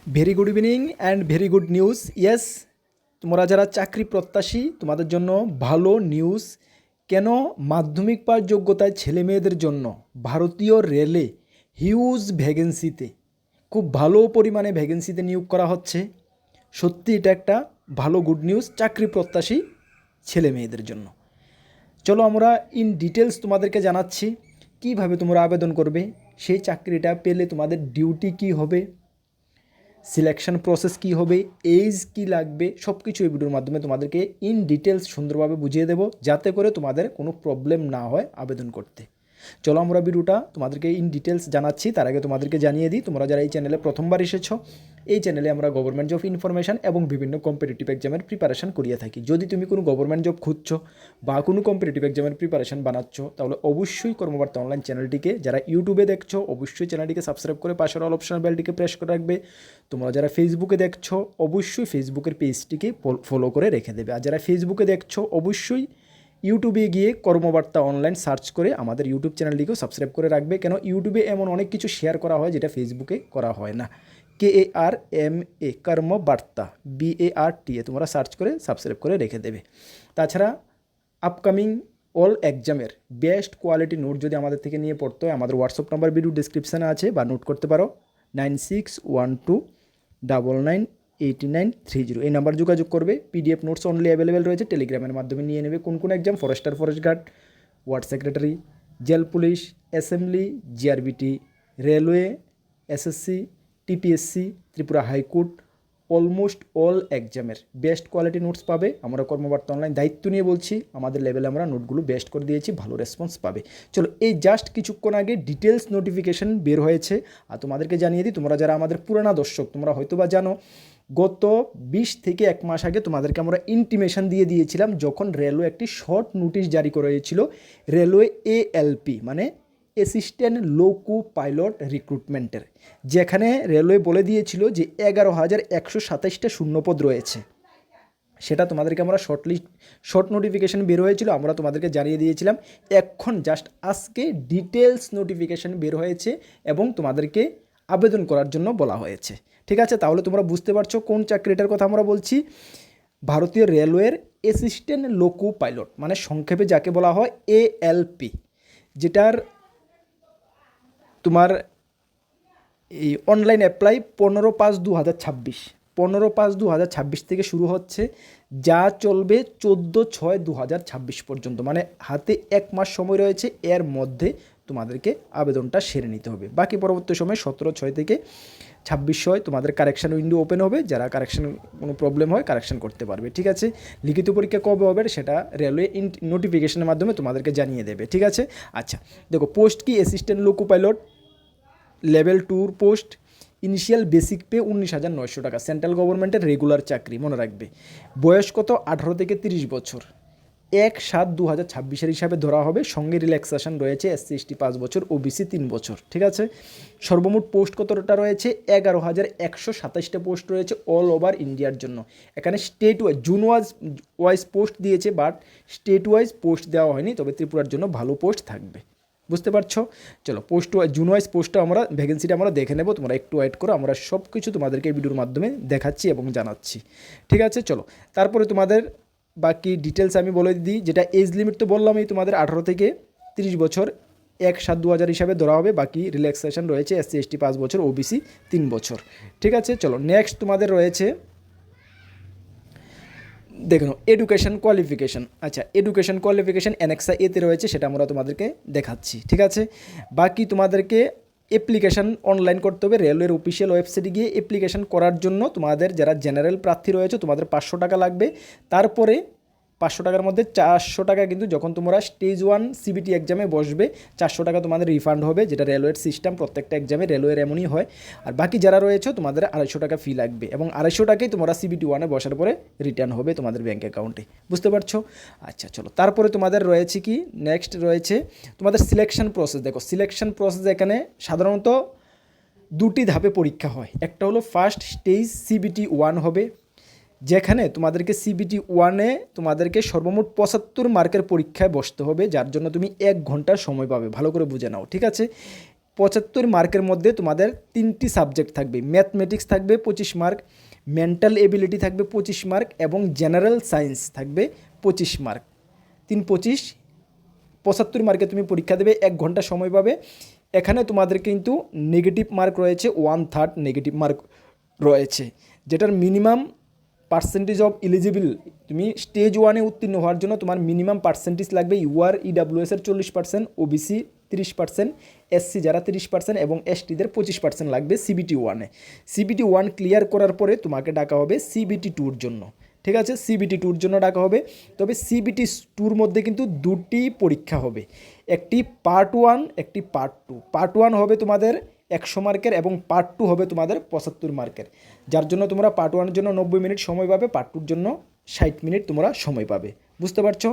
Very good evening and very good news. Yes, তোমরা যারা চাকরি প্রত্যাশী তোমাদের জন্য ভালো নিউজ। কেন? মাধ্যমিক পাস যোগ্যতায় ছেলে মেয়েদের জন্য ভারতীয় রেলে হিউজ ভ্যাকেন্সিতে, খুব ভালো পরিমাণে ভ্যাকেন্সিতে নিয়োগ করা হচ্ছে। সত্যি এটা একটা ভালো গুড নিউজ চাকরি প্রত্যাশী ছেলে মেয়েদের জন্য। চলো আমরা ইন ডিটেলস তোমাদেরকে জানাচ্ছি কিভাবে তোমরা আবেদন করবে, সেই চাকরিটা পেলে তোমাদের ডিউটি কী হবে, সিলেকশন প্রসেস কী হবে, এজ কী লাগবে, সব কিছু এই ভিডিওর মাধ্যমে তোমাদেরকে ইন ডিটেলস সুন্দরভাবে বুঝিয়ে দেবো, যাতে করে তোমাদের কোনো প্রবলেম না হয় আবেদন করতে। চলো আমরা ভিডিওটা তোমাদেরকে ইন ডিটেলস জানাচ্ছি। তার আগে তোমাদেরকে জানিয়ে দিই, তোমরা যারা এই চ্যানেলে প্রথমবার এসেছো, এই চ্যানেলে আমরা গভর্নমেন্ট জব ইনফরমেশান এবং বিভিন্ন কম্পিটিটিভ এক্সামের প্রিপারেশান করিয়ে থাকি। যদি তুমি কোনো গভর্নমেন্ট জব খুঁজছো বা কোনো কম্পিটিটিভ এক্সামের প্রিপারেশান বানাচ্ছ, তাহলে অবশ্যই কর্মবার্তা অনলাইন চ্যানেলটিকে, যারা ইউটিউবে দেখছো অবশ্যই চ্যানেলটিকে সাবস্ক্রাইব করে পাশের অল অপশন বেলটিকে প্রেস করে রাখবে। তোমরা যারা ফেসবুকে দেখছো অবশ্যই ফেসবুকের পেজটিকে ফলো করে রেখে দেবে। আর যারা ফেসবুকে দেখছো অবশ্যই ইউটিউবে গিয়ে কর্মবার্তা অনলাইন সার্চ করে আমাদের ইউটিউব চ্যানেলটিকেও সাবস্ক্রাইব করে রাখবে। কেন? ইউটিউবে এমন অনেক কিছু শেয়ার করা হয় যেটা ফেসবুকে করা হয় না। KARMA কর্মবার্তা BARTA তোমরা সার্চ করে সাবস্ক্রাইব করে রেখে দেবে। তাছাড়া আপকামিং অল এক্সামের বেস্ট কোয়ালিটি নোট যদি আমাদের থেকে নিয়ে পড়তে হয়, আমাদের হোয়াটসঅ্যাপ নাম্বার ভিডিও ডিসক্রিপশানে আছে, বা নোট করতে পারো 9612998930। এই নাম্বার যোগাযোগ করবে। PDF নোটস অনলি অ্যাভেলেবেল রয়েছে, টেলিগ্রামের মাধ্যমে নিয়ে নেবে। কোন কোন exam? Forester, forest guard, ward secretary, jail police, assembly, GRBT, railway, SSC, TPSC, Tripura high court, almost all এক্সামের বেস্ট কোয়ালিটি নোটস পাবে। আমরা কর্মবার্তা অনলাইন দায়িত্ব নিয়ে বলছি, আমাদের লেভেলে আমরা নোটগুলো বেস্ট করে দিয়েছি, ভালো রেসপন্স পাবে। চলো, এই জাস্ট কিছুক্ষণ আগে ডিটেলস নোটিফিকেশন বের হয়েছে। আর তোমাদেরকে জানিয়ে দিই, তোমরা যারা আমাদের পুরানা দর্শক তোমরা হয়তো বা জানো, গত 20 থেকে 1 মাস আগে তোমাদেরকে আমরা ইন্টিমেশন দিয়ে দিয়েছিলাম, যখন রেলওয়ে একটি শর্ট নোটিশ জারি করেছিল, রেলওয়ে ALP মানে অ্যাসিস্ট্যান্ট লোকো পাইলট রিক্রুটমেন্টের, যেখানে রেলওয়ে বলে দিয়েছিল যে 11,127টা শূন্যপদ রয়েছে। সেটা তোমাদেরকে আমরা শর্ট নোটিফিকেশান বের হয়েছিল, আমরা তোমাদেরকে জানিয়ে দিয়েছিলাম। এখন জাস্ট আজকে ডিটেলস নোটিফিকেশান বের হয়েছে এবং তোমাদেরকে আবেদন করার জন্য বলা হয়েছে। ঠিক আছে, তাহলে তোমরা বুঝতে পারছো কোন চাকরিটার কথা আমরা বলছি। ভারতীয় রেলওয়ের অ্যাসিস্ট্যান্ট লোকো পাইলট মানে সংক্ষেপে যাকে বলা হয় ALP, যেটার তোমার এই অনলাইন অ্যাপ্লাই 15/5/2026 থেকে শুরু হচ্ছে, যা চলবে 14/6/2026 পর্যন্ত। মানে হাতে 1 মাস সময় রয়েছে, এর মধ্যে তোমাদেরকে আবেদনটা সেরে নিতে হবে। বাকি পরবর্তী সময় 17/6 থেকে 26/6 তোমাদের কারেকশান উইন্ডো ওপেন হবে, যারা কারেকশান কোনো প্রবলেম হয় কারেকশান করতে পারবে। ঠিক আছে, লিখিত পরীক্ষা কবে হবে সেটা রেলওয়ে নোটিফিকেশনের মাধ্যমে তোমাদেরকে জানিয়ে দেবে। ঠিক আছে, আচ্ছা দেখো, পোস্ট কি? Assistant loco pilot level 2 post, initial basic pay 19,900 টাকা, সেন্ট্রাল গভর্নমেন্টের রেগুলার চাকরি। মনে রাখবে বয়স কত? 18 থেকে 30 বছর। 1/7/2026 হিসাবে ধরা হবে। সঙ্গে রিল্যাক্সেশন রয়েছে, SC ST 5 বছর, OBC 3 বছর। ঠিক আছে, সর্বমোট পোস্ট কতটা রয়েছে? 11,127টা পোস্ট রয়েছে অল ওভার ইন্ডিয়ার জন্য। এখানে state wise zone wise post দিয়েছে, বাট স্টেট ওয়াইজ পোস্ট দেওয়া হয়নি, তবে ত্রিপুরার জন্য ভালো পোস্ট থাকবে। বুঝতে পারছো? চলো, পোস্ট জুন ওয়াইজ পোস্টটা আমরা ভ্যাকেন্সিটা আমরা দেখে নেব, তোমরা একটু ওয়েট করো, আমরা সব কিছু তোমাদেরকে এই ভিডিওর মাধ্যমে দেখাচ্ছি এবং জানাচ্ছি। ঠিক আছে, চলো তারপরে তোমাদের বাকি ডিটেলস আমি বলে দিই। যেটা এজ লিমিট তো বললামই, তোমাদের 18 থেকে 30 বছর 1/7/2000 হিসাবে ধরা হবে। বাকি রিল্যাক্সেশন রয়েছে, SC ST 5 বছর, OBC 3 বছর। ঠিক আছে, চলো নেক্সট তোমাদের রয়েছে, দেখুন এডুকেশন কোয়ালিফিকেশান। আচ্ছা, এডুকেশন কোয়ালিফিকেশান অ্যানেক্সা এতে রয়েছে, সেটা আমরা তোমাদেরকে দেখাচ্ছি। ঠিক আছে, বাকি তোমাদেরকে অ্যাপ্লিকেশান অনলাইন করতে হবে। রেলওয়ের অফিসিয়াল ওয়েবসাইটে গিয়ে অ্যাপ্লিকেশান করার জন্য তোমাদের যারা জেনারেল প্রার্থী রয়েছে তোমাদের 500 টাকা লাগবে। তারপরে 500 টাকার মধ্যে 400 টাকা কিন্তু যখন তোমরা স্টেজ 1 CBT এক্সামে বসবে 400 টাকা তোমাদের রিফান্ড হবে, যেটা রেলওয়ের সিস্টেম, প্রত্যেকটা এক্সামে রেলওয়ের এমনই হয়। আর বাকি যারা রয়েছে তোমাদের 250 টাকা ফি লাগবে, এবং 250 টাকাই তোমরা CBT 1-এ বসার পরে রিটার্ন হবে তোমাদের ব্যাঙ্ক অ্যাকাউন্টে। বুঝতে পারছো? আচ্ছা চলো, তারপরে তোমাদের রয়েছে কি, নেক্সট রয়েছে তোমাদের সিলেকশন প্রসেস। দেখো, সিলেকশন প্রসেস এখানে সাধারণত 2টি ধাপে পরীক্ষা হয়। একটা হলো ফার্স্ট স্টেজ CBT 1 হবে, যেখানে তোমাদেরকে CBT 1-এ তোমাদেরকে সর্বমোট 75 মার্কের পরীক্ষায় বসতে হবে, যার জন্য তুমি 1 ঘন্টার সময় পাবে। ভালো করে বুঝে নাও। ঠিক আছে, 75 মার্কের মধ্যে তোমাদের 3টি সাবজেক্ট থাকবে, ম্যাথমেটিক্স থাকবে 25 মার্ক, মেন্টাল এবিলিটি থাকবে 25 মার্ক এবং জেনারেল সায়েন্স থাকবে 25 মার্ক। 3 25 75 মার্কে তুমি পরীক্ষা দেবে, 1 ঘন্টা সময় পাবে। এখানে তোমাদের কিন্তু নেগেটিভ মার্ক রয়েছে, 1/3 নেগেটিভ মার্ক রয়েছে, যেটার মিনিমাম পার্সেন্টেজ অফ এলিজিবল, তুমি স্টেজ 1-এ উত্তীর্ণ হওয়ার জন্য তোমার মিনিমাম পার্সেন্টেজ লাগবে ইউআর ইডাব্লিউএসের 40%, ওবিসি 30%, এসসি যারা 30% এবং এসটিদের 25% লাগবে সিবিটি 1-এ। সিবিটি 1 ক্লিয়ার করার পরে তোমাকে ডাকা হবে সিবিটি 2-র জন্য, ঠিক আছে? সিবিটি 2-র জন্য ডাকা হবে। তবে সিবিটি 2-র মধ্যে কিন্তু 2টি পরীক্ষা হবে, একটি পার্ট 1, একটি পার্ট 2। পার্ট 1 হবে তোমাদের 100 মার্কের এবং পার্ট 2 হবে তোমাদের 75 মার্কের, যার জন্য তোমরা পার্ট 1-এর জন্য 90 মিনিট সময় পাবে, পার্ট 2-র জন্য 60 মিনিট তোমরা সময় পাবে। বুঝতে পারছো?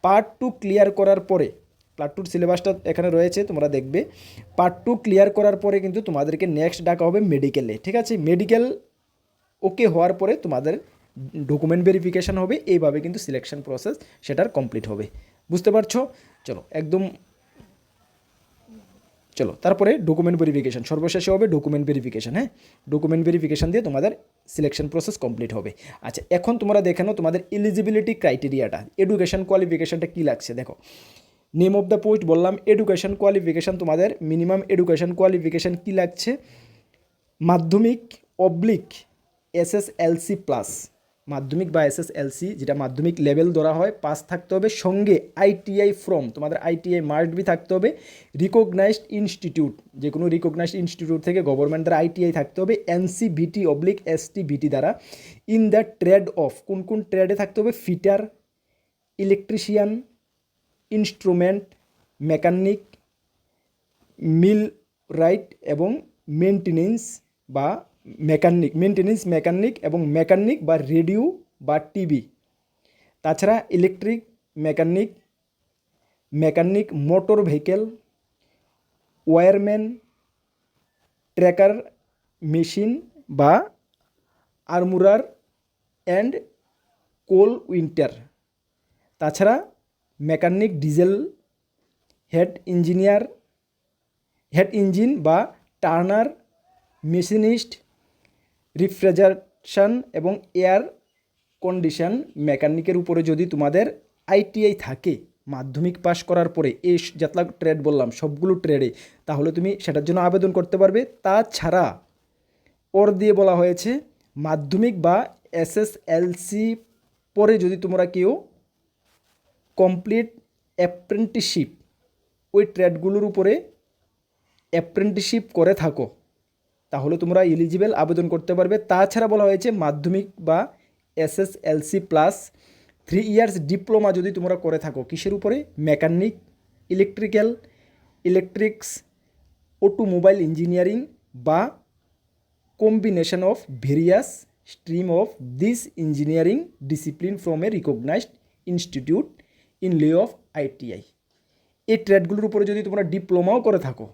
পার্ট 2 ক্লিয়ার করার পরে, পার্ট 2-র সিলেবাসটা এখানে রয়েছে, তোমরা দেখবে। পার্ট 2 ক্লিয়ার করার পরে কিন্তু তোমাদেরকে নেক্সট ডাকা হবে মেডিকেলে, ঠিক আছে? মেডিকেল ওকে হওয়ার পরে তোমাদের ডকুমেন্ট ভেরিফিকেশান হবে, এইভাবে কিন্তু সিলেকশন প্রসেস সেটার কমপ্লিট হবে। বুঝতে পারছো? চলো তারপরে ডকুমেন্ট ভেরিফিকেশান সর্বশেষে হবে, ডকুমেন্ট ভেরিফিকেশান। হ্যাঁ, ডকুমেন্ট ভেরিফিকেশান দিয়ে তোমাদের সিলেকশন প্রসেস কমপ্লিট হবে। আচ্ছা, এখন তোমরা দেখে নাও তোমাদের এলিজিবিলিটি ক্রাইটেরিয়াটা, এডুকেশন কোয়ালিফিকেশানটা কী লাগছে। দেখো, নেম অফ দ্য পোস্ট বললাম, এডুকেশন কোয়ালিফিকেশান, তোমাদের মিনিমাম এডুকেশন কোয়ালিফিকেশান কী লাগছে, মাধ্যমিক অবলিক এসএসএলসি প্লাস, মাধ্যমিক বা এসএসএলসি যেটা মাধ্যমিক লেভেল ধরা হয়, পাস থাকতে হবে, সঙ্গে আইটিআই ফ্রম, তোমাদের আইটিআই মাস্ট বি থাকতে হবে, রিকগনাইজড ইনস্টিটিউট, যে কোনো রিকগনাইজড ইনস্টিটিউট থেকে গভর্নমেন্ট দ্বারা আইটিআই থাকতে হবে, এনসিভিটি অবলিক এসটিভিটি দ্বারা, ইন দ্য ট্রেড অফ, কোন কোন ট্রেডে থাকতে হবে, ফিটার, ইলেকট্রিশিয়ান, ইনস্ট্রুমেন্ট, মেকানিক, মিল রাইট এবং মেনটেনেন্স বা মেকানিক এবং মেকানিক বা রেডিও বা টিভি। তাছাড়া electric mechanic motor vehicle, wireman, tracker machine বা আর্মুরার অ্যান্ড কোল উইন্টার। তাছাড়া মেকানিক ডিজেল, হেড ইঞ্জিন বা টার্নার, মেশিনিস্ট, রিফ্রিজারেশন এবং এয়ার কন্ডিশন মেকানিকের উপরে যদি তোমাদের আইটিআই থাকে মাধ্যমিক পাস করার পরে, এই যতলা ট্রেড বললাম সবগুলো ট্রেডে, তাহলে তুমি সেটার জন্য আবেদন করতে পারবে। তাছাড়া ওর দিয়ে বলা হয়েছে মাধ্যমিক বা এসএসএলসি পরে যদি তোমরা কেউ কমপ্লিট অ্যাপ্রেন্টিসশিপ, ওই ট্রেডগুলোর উপরে অ্যাপ্রেন্টিসশিপ করে থাকো, তাহলে তোমরা এলিজিবল আবেদন করতে পারবে। তাছাড়া বলা হয়েছে মাধ্যমিক বা এসএসএলসি প্লাস 3 ইয়ার্স ডিপ্লোমা যদি তোমরা করে থাকো, কিসের উপরে, মেকানিক, ইলেকট্রিক্স, অটোমোবাইল ইঞ্জিনিয়ারিং বা combination of various stream of this engineering discipline from a recognized institute in lieu of ITI. এই ট্রেডগুলোর উপরে যদি তোমরা ডিপ্লোমাও করে থাকো,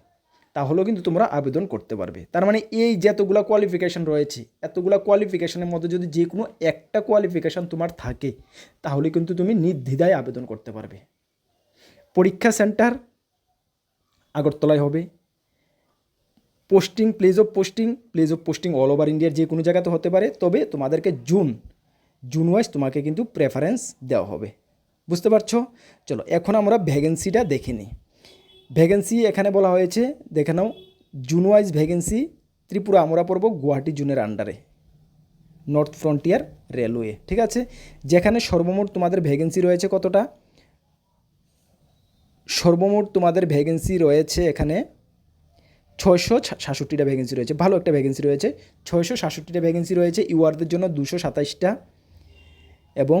তাহলেও কিন্তু তোমরা আবেদন করতে পারবে। তার মানে এই যতগুলো কোয়ালিফিকেশান রয়েছে, এতগুলো কোয়ালিফিকেশানের মধ্যে যদি যে কোনো একটা কোয়ালিফিকেশান তোমার থাকে, তাহলে কিন্তু তুমি নির্দ্বিধায় আবেদন করতে পারবে। পরীক্ষা সেন্টার আগরতলায় হবে। Place of posting all over ইন্ডিয়ার যে কোনো জায়গাতে হতে পারে, তবে তোমাদেরকে জুন ওয়াইজ তোমাকে কিন্তু প্রেফারেন্স দেওয়া হবে। বুঝতে পারছো? চলো এখন আমরা ভ্যাকেন্সিটা দেখে নিই। ভ্যাকেন্সি এখানে বলা হয়েছে, দেখে নাও, জুন ওয়াইজ ভ্যাকেন্সি ত্রিপুরা আমরা পড়ব গুয়াহাটি জোনের আন্ডারে, নর্থ ফ্রন্টিয়ার রেলওয়ে, ঠিক আছে? যেখানে সর্বমোট তোমাদের ভ্যাকেন্সি রয়েছে কতটা, সর্বমোট তোমাদের ভ্যাকেন্সি রয়েছে এখানে 666টা ভ্যাকেন্সি রয়েছে, ভালো একটা ভ্যাকেন্সি রয়েছে, 666টা ভ্যাকেন্সি রয়েছে। ইউআরদের জন্য 227টা এবং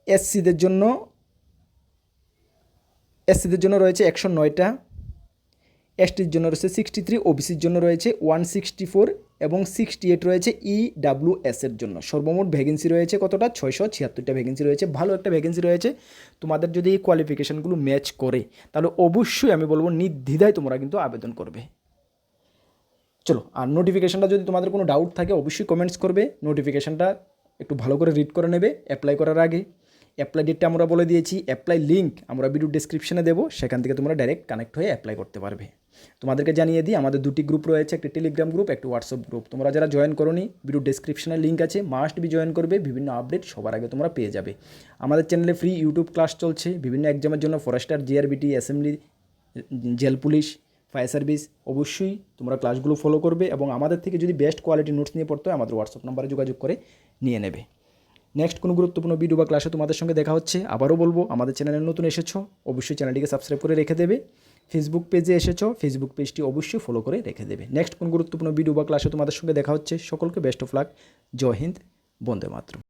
এসসিদের জন্য রয়েছে 109টা, এসটির জন্য রয়েছে 63, ওবিসির জন্য রয়েছে 164 এবং 68 রয়েছে ইডাব্লিউএসের জন্য। সর্বমোট ভ্যাকেন্সি রয়েছে কতটা, 676টা ভ্যাকেন্সি রয়েছে, ভালো একটা ভ্যাকেন্সি রয়েছে। তোমাদের যদি এই কোয়ালিফিকেশানগুলো ম্যাচ করে, তাহলে অবশ্যই আমি বলবো নির্দ্বিধায় তোমরা কিন্তু আবেদন করবে। চলো, আর নোটিফিকেশানটা যদি তোমাদের কোনো ডাউট থাকে অবশ্যই কমেন্টস করবে, নোটিফিকেশানটা একটু ভালো করে রিড করে নেবে অ্যাপ্লাই করার আগে। অ্যাপ্লাই ডেটটা আমরা বলে দিয়েছি, অ্যাপ্লাই লিঙ্ক আমরা ভিডিও ডেসক্রিপশনে দেবো, সেখান থেকে তোমরা ডাইরেক্ট কানেক্ট হয়ে অ্যাপ্লাই করতে পারবে। তোমাদেরকে জানিয়ে দিই আমাদের দুটি গ্রুপ রয়েছে, একটি টেলিগ্রাম গ্রুপ, একটি হোয়াটসঅ্যাপ গ্রুপ। তোমরা যারা জয়েন করোনি ভিডিও ডেসক্রিপশনে লিঙ্ক আছে, মাস্ট বি জয়েন করবে, বিভিন্ন আপডেট সবার আগে তোমরা পেয়ে যাবে। আমাদের চ্যানেলে ফ্রি ইউটিউব ক্লাস চলছে বিভিন্ন এক্সামের জন্য, forester, GRBT, assembly, jail police, fire service. অবশ্যই তোমরা ক্লাসগুলো ফলো করবে এবং আমাদের থেকে যদি বেস্ট কোয়ালিটি নোটস নিয়ে পড়তে হয় আমাদের হোয়াটসঅ্যাপ নাম্বারে যোগাযোগ করে নিয়ে নেবে। নেক্সট কোনো গুরুত্বপূর্ণ ভিডিও বা ক্লাসে তোমাদের সঙ্গে দেখা হচ্ছে। আবারও বলবো, আমাদের চ্যানেলে নতুন এসেছো অবশ্যই চ্যানেলটিকে সাবস্ক্রাইব করে রেখে দেবে। ফেসবুক পেজে এসেছো ফেসবুক পেজটি অবশ্যই ফলো করে রেখে দেবে। নেক্সট কোনো গুরুত্বপূর্ণ ভিডিও বা ক্লাসে তোমাদের সঙ্গে দেখা হচ্ছে। সকলকে বেস্ট অফ লাক। জয় হিন্দ, বন্দে মাতরম।